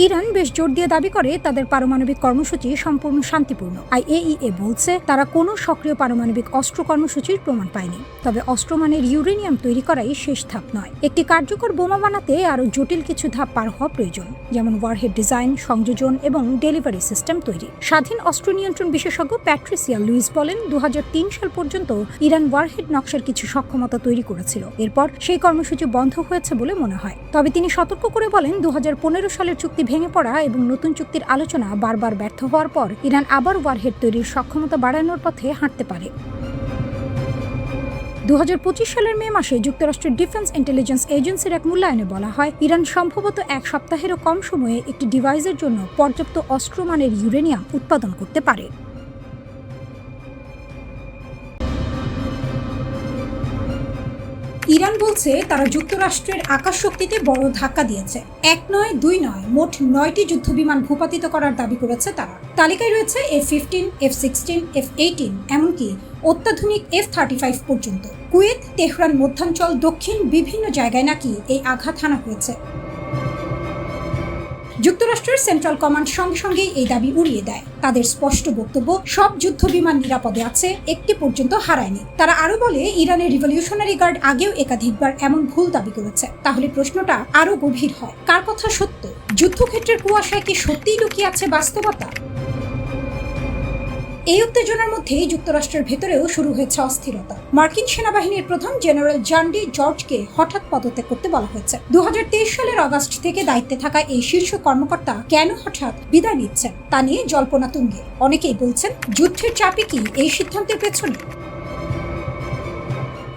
ইরান বেশ জোর দিয়ে দাবি করে তাদের পারমাণবিক কর্মসূচি সম্পূর্ণ শান্তিপূর্ণ। IAEA বলছে তারা কোনো সক্রিয় পারমাণবিক অস্ত্র কর্মসূচির প্রমাণ পায়নি। তবে অস্ত্রমানের ইউরেনিয়াম তৈরি করাই শেষ ধাপ নয়। একটি কার্যকর বোমা বানাতে আরও জটিল কিছু ধাপ পার হওয়া প্রয়োজন, যেমন ওয়ারহেড ডিজাইন, সংযোজন এবং ডেলিভারি সিস্টেম তৈরি। স্বাধীন অস্ত্র নিয়ন্ত্রণ বিশেষজ্ঞ প্যাট্রিসিয়া লুইস বলেন, 2003 সাল পর্যন্ত ইরান ওয়ারহেড নকশার কিছু সক্ষমতা তৈরি করেছিল। এরপর সেই কর্মসূচি বন্ধ হয়েছে বলে মনে হয়। তবে তিনি সতর্ক করে বলেন, 2015 সালের চুক্তি ভেঙে পড়া এবং নতুন চুক্তির আলোচনা বারবার ব্যর্থ হওয়ার পর ইরান আবার ওয়ারহেড তৈরির সক্ষমতা বাড়ানোর পথে হাঁটতে পারে। 2025 সালের মে মাসে যুক্তরাষ্ট্রের ডিফেন্স ইন্টেলিজেন্স এজেন্সির এক মূল্যায়নে বলা হয়, ইরান সম্ভবত এক সপ্তাহেরও কম সময়ে একটি ডিভাইসের জন্য পর্যাপ্ত অস্ত্রমানের ইউরেনিয়াম উৎপাদন করতে পারে। ইরান বলছে তারা যুক্তরাষ্ট্রের আকাশ শক্তিতে বড় ধাক্কা দিয়েছে। 1 নয় 2 নয়, মোট 9টি যুদ্ধবিমান ভূপাতিত করার দাবি করেছে তারা। তালিকায় রয়েছে F-15, F-16, F-18, এমনকি অত্যাধুনিক F-35 পর্যন্ত। কুয়েত, তেহরান, মধ্যাঞ্চল, দক্ষিণ বিভিন্ন জায়গায় নাকি এই আঘাত হানা হয়েছে। যুক্তরাষ্ট্রের সেন্ট্রাল কমান্ড সঙ্গে সঙ্গেই এই দাবি উড়িয়ে দেয়। তাদের স্পষ্ট বক্তব্য, সব যুদ্ধ বিমান নিরাপদে আছে, একটি পর্যন্ত হারায়নি। তারা আরো বলে, ইরানের রিভলিউশনারি গার্ড আগেও একাধিকবার এমন ভুল দাবি করেছে। তাহলে প্রশ্নটা আরো গভীর হয়, কার কথা সত্য? যুদ্ধক্ষেত্রের কুয়াশায় কি সত্যিই লুকিয়ে আছে বাস্তবতা? এই উত্তেজনার মধ্যেই যুক্তরাষ্ট্রের ভেতরেও শুরু হয়েছে অস্থিরতা। মার্কিন সেনাবাহিনীর প্রধান জেনারেল জন ডি জর্জকে হঠাৎ পদত্যাগ করতে বলা হয়েছে। 2023 সালের অগাস্ট থেকে দায়িত্বে থাকা এই শীর্ষ কর্মকর্তা কেন হঠাৎ বিদায় নিচ্ছেন তা নিয়ে জল্পনা তুঙ্গে। অনেকেই বলছেন, যুদ্ধের চাপে কি এই সিদ্ধান্তের পেছনে?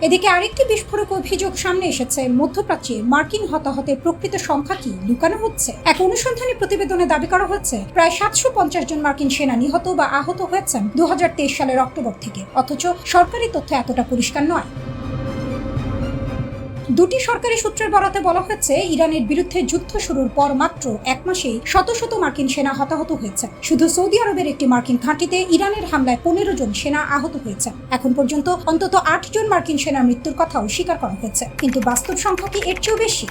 এদিকে আরেকটি বিস্ফোরক অভিযোগ সামনে এসেছে, মধ্যপ্রাচ্যে মার্কিন হতাহতের প্রকৃত সংখ্যা কি লুকানো হচ্ছে। এক অনুসন্ধানী প্রতিবেদনে দাবি করা হচ্ছে প্রায় 750 জন মার্কিন সেনা নিহত বা আহত হয়েছেন 2023 সালের অক্টোবর থেকে, অথচ সরকারি তথ্য এতটা পরিষ্কার নয়। দুটি সরকারি সূত্রের বরাতে বলা হয়েছে, ইরানের বিরুদ্ধে যুদ্ধ শুরুর পর মাত্র এক মাসেই শত শত মার্কিন সেনা হতাহত হয়েছে। শুধু সৌদি আরবের একটি মার্কিন ঘাঁটিতে ইরানের হামলায় 15 জন সেনা আহত হয়েছে। এখন পর্যন্ত অন্তত 8 জন মার্কিন সেনার মৃত্যুর কথাও স্বীকার করা হয়েছে, কিন্তু বাস্তব সংখ্যা কি এর চেয়েও বেশি?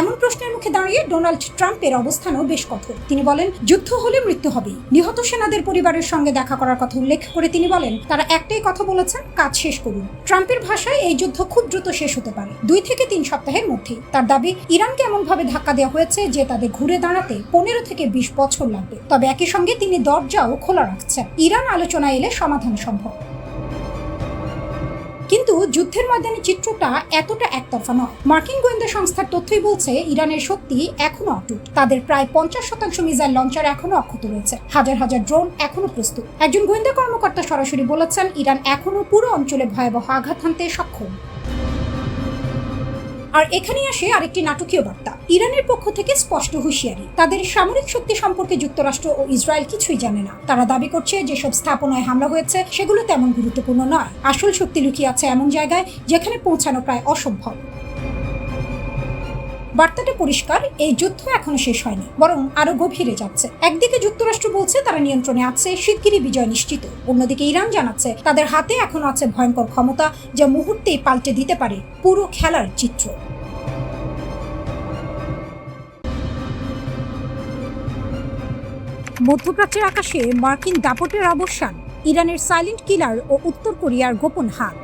এমন প্রশ্নের মুখে দাঁড়িয়ে ডোনাল্ড ট্রাম্পের অবস্থানও বেশ কঠোর। তিনি বলেন, যুদ্ধ হলে মৃত্যু হবেই। নিহত সেনাদের পরিবারের সঙ্গে দেখা করার কথা উল্লেখ করে তিনি বলেন, তারা একটাই কথা বলেছেন, কাজ শেষ করুন। ট্রাম্পের ভাষায় এই যুদ্ধ খুব দ্রুত শেষ হতে পারে, 2 থেকে 3 সপ্তাহের মধ্যেই। তার দাবি, ইরানকে এমনভাবে ধাক্কা দেওয়া হয়েছে যে তাদের ঘুরে দাঁড়াতে 15 থেকে 20 বছর লাগবে। তবে একই সঙ্গে তিনি দরজাও খোলা রাখছেন, ইরান আলোচনায় এলে সমাধান সম্ভব। কিন্তু যুদ্ধের ময়দানে চিত্রটা এতটা একতরফা নয়। মার্কিন গোয়েন্দা সংস্থার তথ্যই বলছে, ইরানের শক্তি এখনো অটুট। তাদের প্রায় 50% মিসাইল লঞ্চার এখনো অক্ষত রয়েছে, হাজার হাজার ড্রোন এখনো প্রস্তুত। একজন গোয়েন্দা কর্মকর্তা সরাসরি বলেছেন, ইরান এখনো পুরো অঞ্চলে ভয়াবহ আঘাত হানতে সক্ষম। আর এখানেই আসে আরেকটি নাটকীয় বার্তা। ইরানের পক্ষ থেকে স্পষ্ট হুঁশিয়ারি, তাদের সামরিক শক্তি সম্পর্কে যুক্তরাষ্ট্র ও ইসরায়েল কিছুই জানে না। তারা দাবি করছে, যেসব স্থাপনায় হামলা হয়েছে সেগুলো তেমন গুরুত্বপূর্ণ নয়। আসল শক্তি লুকিয়ে আছে এমন জায়গায় যেখানে পৌঁছানো প্রায় অসম্ভব। বার্তাটা পরিষ্কার, এই যুদ্ধ এখনো শেষ হয়নি, বরং আরো গভীরে যাচ্ছে। একদিকে যুক্তরাষ্ট্র বলছে তারা নিয়ন্ত্রণে আছে, শিগগিরই বিজয় নিশ্চিত। অন্যদিকে ইরান জানাচ্ছে তাদের হাতে এখনো আছে ভয়ঙ্কর ক্ষমতা, যা মুহূর্তেই পাল্টে দিতে পারে পুরো খেলার চিত্র। মধ্যপ্রাচ্যের আকাশে মার্কিন দাপটের অবসান, ইরানের সাইলেন্ট কিলার ও উত্তর কোরিয়ার গোপন হাত।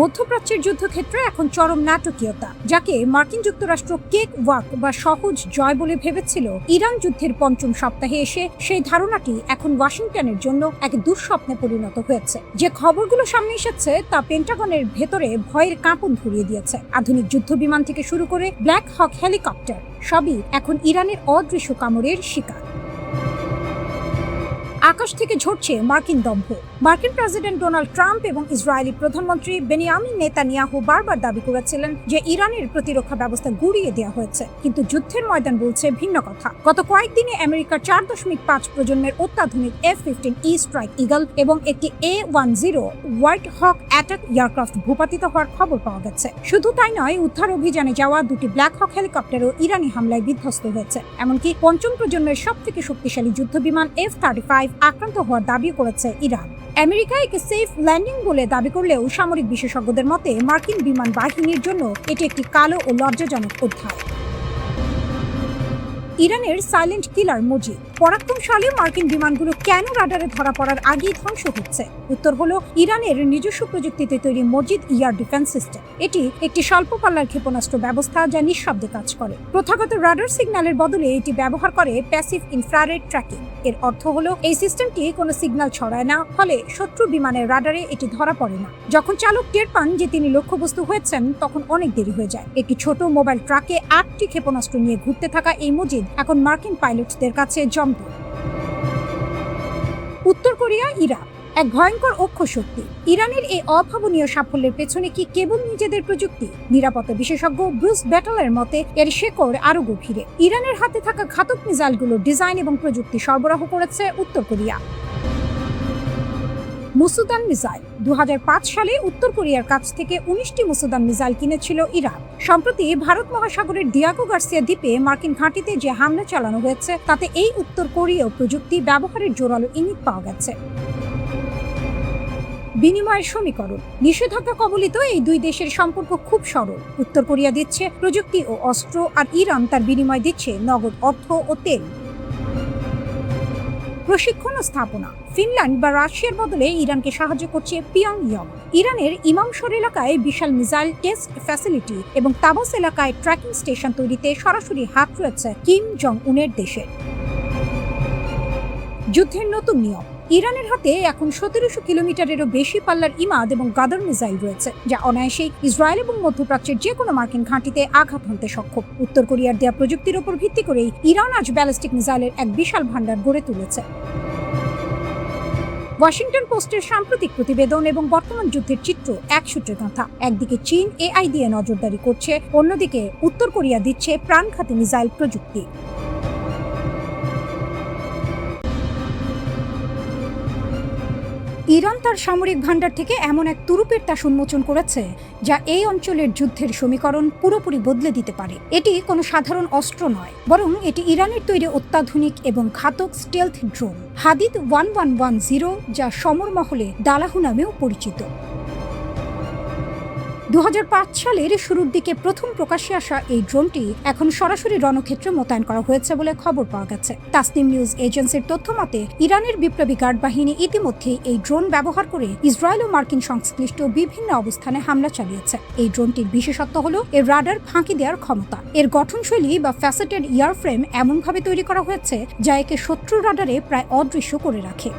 মধ্যপ্রাচ্যের যুদ্ধক্ষেত্রে এখন চরম নাটকীয়তা, যাকে মার্কিন যুক্তরাষ্ট্র কেক ওয়াক বা সহজ জয় বলে ভেবেছিল। ইরান যুদ্ধের 5ম সপ্তাহে এসে সেই ধারণাটি এখন ওয়াশিংটনের জন্য এক দুঃস্বপ্নে পরিণত হয়েছে। যে খবরগুলো সামনে এসেছে তা পেন্টাগনের ভেতরে ভয়ের কাঁপন ধরিয়ে দিয়েছে। আধুনিক যুদ্ধ বিমান থেকে শুরু করে ব্ল্যাক হক হেলিকপ্টার সবই এখন ইরানের অদৃশ্য কামড়ের শিকার। আকাশ থেকে ঝরছে মার্কিন দম্ভ। মার্কিন প্রেসিডেন্ট ডোনাল্ড ট্রাম্প এবং ইসরায়েলি প্রধানমন্ত্রী বেনিয়ামিন নেতানিয়াহু বারবার দাবি করেছিলেন যে ইরানের প্রতিরক্ষা ব্যবস্থা গুড়িয়ে দেওয়া হয়েছে, কিন্তু যুদ্ধের ময়দান বলছে ভিন্ন কথা। গত কয়েকদিনে আমেরিকার 4.5 প্রজন্মের অত্যাধুনিক F-15E স্ট্রাইক ইগল এবং একটি A-10 হোয়াইট হক অ্যাটাক এয়ারক্রাফট ভূপাতিত হওয়ার খবর পাওয়া গেছে। শুধু তাই নয়, উদ্ধার অভিযানে যাওয়া 2টি ব্ল্যাক হক হেলিকপ্টারও ইরানি হামলায় বিধ্বস্ত হয়েছে। এমনকি 5ম প্রজন্মের সবথেকে শক্তিশালী যুদ্ধবিমান F-35 আক্রান্ত হওয়ার দাবি করেছে ইরান। আমেরিকা একে সেফ ল্যান্ডিং বলে দাবি করলেও সামরিক বিশেষজ্ঞদের মতে মার্কিন বিমান বাহিনীর জন্য এটি একটি কালো ও লজ্জাজনক অধ্যায়। ইরানের সাইলেন্ট কিলার মজিদ। পরাক্রমশালী মার্কিন বিমানগুলো কেন রাডারে ধরা পড়ার আগেই ধ্বংস হচ্ছে? উত্তর হলো ইরানের নিজস্ব প্রযুক্তিতে তৈরি মজিদ এয়ার ডিফেন্স সিস্টেম। এটি একটি স্বল্প পাল্লার ক্ষেপণাস্ত্র ব্যবস্থা যা নিঃশব্দে কাজ করে। প্রথাগত রাডার সিগন্যালের বদলে এটি ব্যবহার করে প্যাসিভ ইনফ্রারেড ট্র্যাকিং। এর অর্থ হলো এই সিস্টেমটি কোনো সিগন্যাল ছড়ায় না, ফলে শত্রু বিমানের রাডারে এটি ধরা পড়ে না। যখন চালক টের পান যে তিনি লক্ষ্যবস্তু হয়েছেন, তখন অনেক দেরি হয়ে যায়। একটি ছোট মোবাইল ট্রাকে 8টি ক্ষেপণাস্ত্র নিয়ে ঘুরতে থাকা এই মজিদ এখন মার্কিন পাইলটদের কাছে জব্দ। উত্তর কোরিয়া, ইরান এক ভয়ঙ্কর অক্ষ শক্তি। ইরানের এই অভাবনীয় সাফল্যের পেছনে কি কেবল নিজেদের প্রযুক্তি? নিরাপত্তা বিশেষজ্ঞ ব্রুস ব্যাটলের মতে এর শেকড় আরো গভীরে। ইরানের হাতে থাকা ঘাতক মিসাইলগুলোর ডিজাইন এবং প্রযুক্তি সরবরাহ করেছে উত্তর কোরিয়া। Musudan missile. 2005 সালে উত্তর কোরিয়ার কাছ থেকে 19টি মুসুদান মিসাইল কিনেছিল ইরান। সম্প্রতি ভারত মহাসাগরের ডিয়াগো গার্সিয়া দ্বীপে মার্কিন ঘাঁটিতে যে হামলা চালানো হয়েছে, তাতে এই উত্তর কোরীয় প্রযুক্তি ব্যবহারের জোরালো ইঙ্গিত পাওয়া গেছে। বিনিময়ের সমীকরণ। নিষেধাজ্ঞা কবলিত এই দুই দেশের সম্পর্ক খুব সরল। উত্তর কোরিয়া দিচ্ছে প্রযুক্তি ও অস্ত্র, আর ইরান তার বিনিময় দিচ্ছে নগদ অর্থ ও তেল। প্রশিক্ষণ ও স্থাপনা। ফিনল্যান্ড বা রাশিয়ার বদলে ইরানকে সাহায্য করছে পিয়ংইয়ং। ইরানের ইমামশোর এলাকায় বিশাল মিসাইল টেস্ট ফ্যাসিলিটি এবং তাবস এলাকায় ট্র্যাকিং স্টেশন তৈরিতে সরাসরি হাত রয়েছে কিম জং উনের দেশের। যুদ্ধের নতুন নিয়ম। ইরানের হাতে এখন 1700 কিলোমিটারেরও বেশি পাল্লার ইমাদ এবং গাদর মিসাইল রয়েছে, যা অনায়াসেই ইসরায়েল এবং মধ্যপ্রাচ্যের যে কোনো মার্কিন ঘাঁটিতে আঘাত হানতে সক্ষম। উত্তর কোরিয়ার দেয়া প্রযুক্তির উপর ভিত্তি করেই ইরান আজ ব্যালিস্টিক মিসাইলের এক বিশাল ভান্ডার গড়ে তুলেছে। ওয়াশিংটন পোস্টের সাম্প্রতিক প্রতিবেদন এবং বর্তমান যুদ্ধের চিত্র এক সূত্রে গাঁথা। একদিকে চীন এআই দিয়ে নজরদারি করছে, অন্যদিকে উত্তর কোরিয়া দিচ্ছে প্রাণঘাতী মিসাইল প্রযুক্তি। ইরান তার সামরিক ভান্ডার থেকে এমন এক তুরুপের তাস উন্মোচন করেছে যা এই অঞ্চলের যুদ্ধের সমীকরণ পুরোপুরি বদলে দিতে পারে। এটি কোনো সাধারণ অস্ত্র নয়, বরং এটি ইরানের তৈরি অত্যাধুনিক এবং ঘাতক স্টেলথ ড্রোন হাদিদ 1110, যা সমর মহলে দালাহু নামেও পরিচিত। 2005 সালের শুরুর দিকে প্রথম প্রকাশ্যে আসা এই ড্রোনটি এখন সরাসরি রণক্ষেত্রে মোতায়েন করা হয়েছে বলে খবর পাওয়া গেছে। তাসনিম নিউজ এজেন্সির তথ্য মতে ইরানের বিপ্লবী গার্ড বাহিনী ইতিমধ্যেই এই ড্রোন ব্যবহার করে ইসরায়েল ও মার্কিন সংশ্লিষ্ট বিভিন্ন অবস্থানে হামলা চালিয়েছে। এই ড্রোনটির বিশেষত্ব হল এর রাডার ফাঁকি দেওয়ার ক্ষমতা। এর গঠনশৈলী বা ফ্যাসেটেড ইয়ারফ্রেম এমনভাবে তৈরি করা হয়েছে যা একে শত্রুর রাডারে প্রায় অদৃশ্য করে রাখে।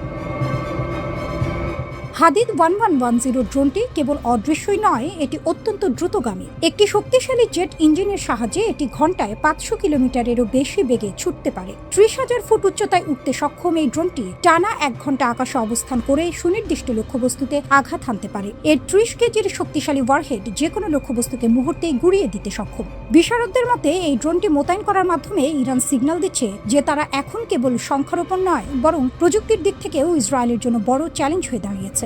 হাদিদ 1110 ড্রোনটি কেবল অদৃশ্যই নয়, এটি অত্যন্ত দ্রুতগামী। একটি শক্তিশালী জেট ইঞ্জিনের সাহায্যে এটি ঘন্টায় 500 কিলোমিটারেরও বেশি বেগে ছুটতে পারে। 30,000 ফুট উচ্চতায় উঠতে সক্ষম এই ড্রোনটি টানা 1 ঘন্টা আকাশে অবস্থান করে সুনির্দিষ্ট লক্ষ্যবস্তুতে আঘাত হানতে পারে। এর 30 কেজির শক্তিশালী ওয়ারহেড যে কোনো লক্ষ্যবস্তুকে মুহূর্তেই গুঁড়িয়ে দিতে সক্ষম। বিশারদদের মতে এই ড্রোনটি মোতায়েন করার মাধ্যমে ইরান সিগন্যাল দিচ্ছে যে তারা এখন কেবল সংখ্যারোপণ নয়, বরং প্রযুক্তির দিক থেকেও ইসরায়েলের জন্য বড় চ্যালেঞ্জ হয়ে দাঁড়িয়েছে।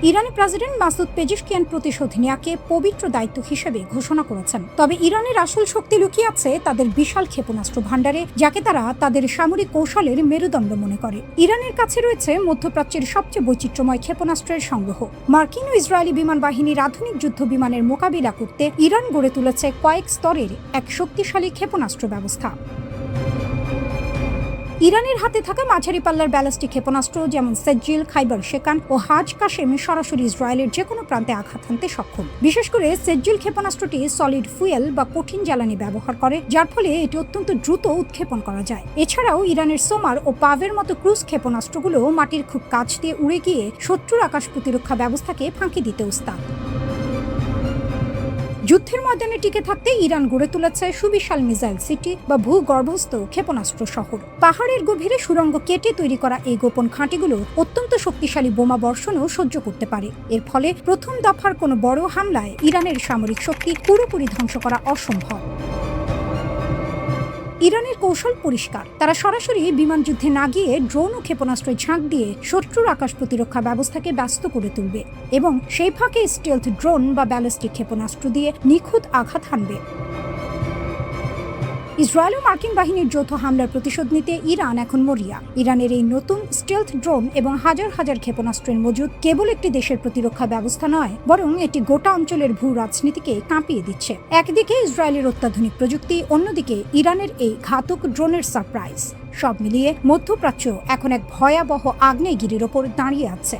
ইরানি প্রেসিডেন্ট মাসুদ পেজিশকিয়ান প্রতিশোধ নেয়াকে পবিত্র দায়িত্ব হিসেবে ঘোষণা করেছেন। তবে ইরানের আসল শক্তি লুকিয়ে আছে তাদের বিশাল ক্ষেপণাস্ত্র ভান্ডারে, যাকে তারা তাদের সামরিক কৌশলের মেরুদণ্ড মনে করে। ইরানের কাছে রয়েছে মধ্যপ্রাচ্যের সবচেয়ে বৈচিত্র্যময় ক্ষেপণাস্ত্রের সংগ্রহ। মার্কিন ও ইসরায়েলি বিমান বাহিনীর আধুনিক যুদ্ধ বিমানের মোকাবিলা করতে ইরান গড়ে তুলেছে কয়েক স্তরের এক শক্তিশালী ক্ষেপণাস্ত্র ব্যবস্থা। ইরানের হাতে থাকা মাঝারি পাল্লার ব্যালিস্টিক ক্ষেপণাস্ত্র যেমন সেজ্জিল, খাইবার শেকান ও হাজ কাশেম সরাসরি ইসরায়েলের যে কোনো প্রান্তে আঘাত হানতে সক্ষম। বিশেষ করে সেজ্জিল ক্ষেপণাস্ত্রটি সলিড ফুয়েল বা কঠিন জ্বালানি ব্যবহার করে, যার ফলে এটি অত্যন্ত দ্রুত উৎক্ষেপণ করা যায়। এছাড়াও ইরানের সোমার ও পাভের মতো ক্রুজ ক্ষেপণাস্ত্রগুলো মাটির খুব কাছ দিয়ে উড়ে গিয়ে শত্রুর আকাশ প্রতিরক্ষা ব্যবস্থাকে ফাঁকি দিতে ওস্তাদ। যুদ্ধের ময়দানে টিকে থাকতে ইরান গড়ে তুলেছে সুবিশাল মিসাইল সিটি বা ভূগর্ভস্থ ক্ষেপণাস্ত্র শহর। পাহাড়ের গভীরে সুড়ঙ্গ কেটে তৈরি করা এই গোপন ঘাঁটিগুলো অত্যন্ত শক্তিশালী বোমা বর্ষণও সহ্য করতে পারে। এর ফলে প্রথম দফার কোনো বড় হামলায় ইরানের সামরিক শক্তি পুরোপুরি ধ্বংস করা অসম্ভব। ইরানের কৌশল পরিষ্কার, তারা সরাসরি বিমান যুদ্ধে না গিয়ে ড্রোন ও ক্ষেপণাস্ত্রের ঝাঁক দিয়ে শত্রুর আকাশ প্রতিরক্ষা ব্যবস্থাকে ব্যস্ত করে তুলবে এবং সেই ফাঁকে স্টেলথ ড্রোন বা ব্যালিস্টিক ক্ষেপণাস্ত্র দিয়ে নিখুঁত আঘাত হানবে। ইসরায়েল ও মার্কিন বাহিনীর যৌথ হামলার প্রতিশোধ নিতে ইরান এখন মরিয়া। ইরানের এই নতুন স্টেলথ ড্রোন এবং হাজার হাজার ক্ষেপণাস্ত্রের মজুদ কেবল একটি দেশের প্রতিরক্ষা ব্যবস্থা নয়, বরং এটি গোটা অঞ্চলের ভূ রাজনীতিকে কাঁপিয়ে দিচ্ছে। একদিকে ইসরায়েলের অত্যাধুনিক প্রযুক্তি, অন্যদিকে ইরানের এই ঘাতক ড্রোনের সারপ্রাইজ। সব মিলিয়ে মধ্যপ্রাচ্য এখন এক ভয়াবহ আগ্নেয়গিরির ওপর দাঁড়িয়ে আছে।